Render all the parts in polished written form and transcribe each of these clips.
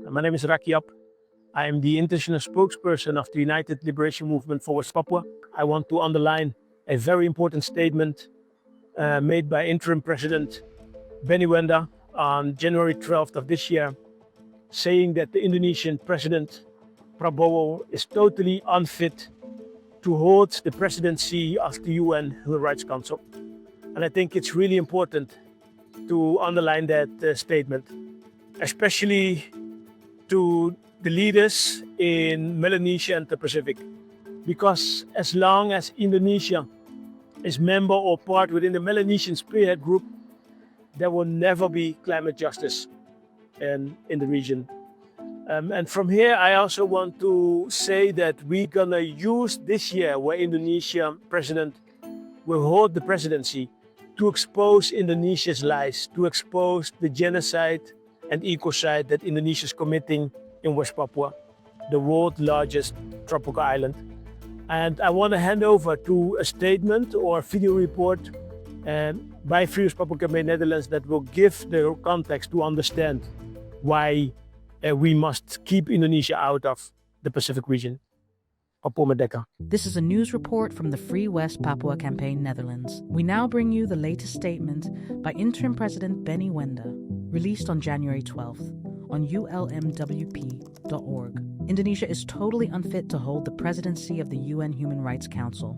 My name is Rakiap. I am the international spokesperson of the United Liberation Movement for West Papua. I want to underline a very important statement made by Interim President Benny Wenda on January 12th of this year, saying that the Indonesian President Prabowo is totally unfit to hold the presidency of the UN Human Rights Council. And I think it's really important to underline that statement, especially to the leaders in Melanesia and the Pacific, because as long as Indonesia is member or part within the Melanesian Spearhead Group, there will never be climate justice in the region. And from here, I also want to say that we're gonna use this year where Indonesia president will hold the presidency to expose Indonesia's lies, to expose the genocide and ecocide that Indonesia is committing in West Papua, the world's largest tropical island. And I want to hand over to a statement or a video report by Free West Papua Campaign Netherlands that will give the context to understand why we must keep Indonesia out of the Pacific region. Papua Merdeka. This is a news report from the Free West Papua Campaign Netherlands. We now bring you the latest statement by Interim President Benny Wenda, released on January 12th on ULMWP.org. Indonesia is totally unfit to hold the presidency of the UN Human Rights Council.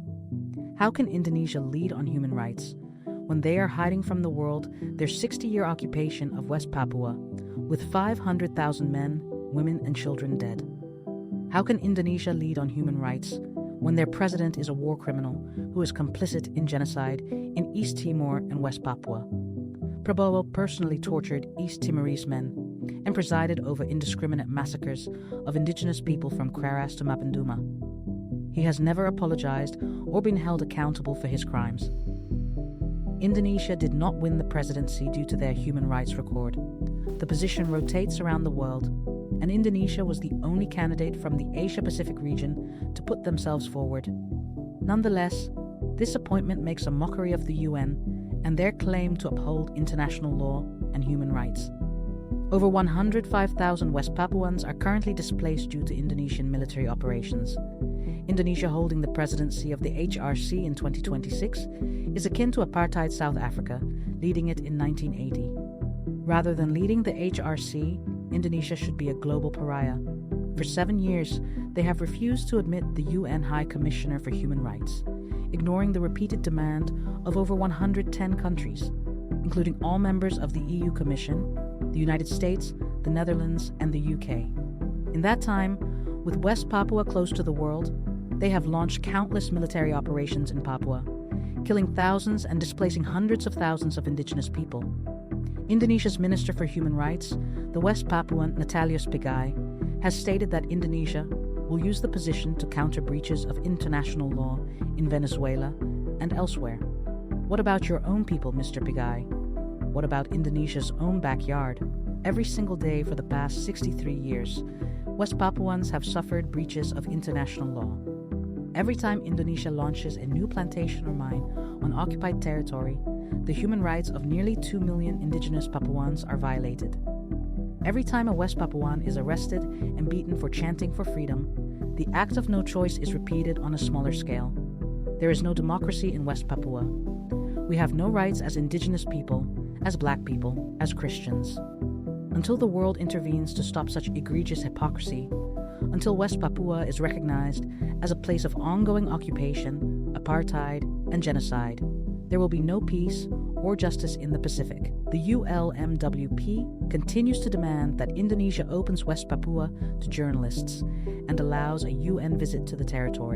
How can Indonesia lead on human rights when they are hiding from the world their 60-year occupation of West Papua, with 500,000 men, women, and children dead? How can Indonesia lead on human rights when their president is a war criminal who is complicit in genocide in East Timor and West Papua? Prabowo personally tortured East Timorese men and presided over indiscriminate massacres of indigenous people from Kraras to Mapenduma. He has never apologized or been held accountable for his crimes. Indonesia did not win the presidency due to their human rights record. The position rotates around the world, and Indonesia was the only candidate from the Asia-Pacific region to put themselves forward. Nonetheless, this appointment makes a mockery of the UN and their claim to uphold international law and human rights. Over 105,000 West Papuans are currently displaced due to Indonesian military operations. Indonesia holding the presidency of the HRC in 2026 is akin to apartheid South Africa, leading it in 1980. Rather than leading the HRC, Indonesia should be a global pariah. For 7 years, they have refused to admit the UN High Commissioner for Human Rights, ignoring the repeated demand of over 110 countries, including all members of the EU Commission, the United States, the Netherlands, and the UK. In that time, with West Papua close to the world, they have launched countless military operations in Papua, killing thousands and displacing hundreds of thousands of indigenous people. Indonesia's Minister for Human Rights, the West Papuan Natalius Pigai, has stated that Indonesia will use the position to counter breaches of international law in Venezuela and elsewhere. What about your own people, Mr. Pigai? What about Indonesia's own backyard? Every single day for the past 63 years, West Papuans have suffered breaches of international law. Every time Indonesia launches a new plantation or mine on occupied territory, the human rights of nearly 2 million indigenous Papuans are violated. Every time a West Papuan is arrested and beaten for chanting for freedom, the act of no choice is repeated on a smaller scale. There is no democracy in West Papua. We have no rights as indigenous people, as black people, as Christians. Until the world intervenes to stop such egregious hypocrisy, until West Papua is recognized as a place of ongoing occupation, apartheid, and genocide, there will be no peace or justice in the Pacific. The ULMWP continues to demand that Indonesia opens West Papua to journalists and allows a UN visit to the territory.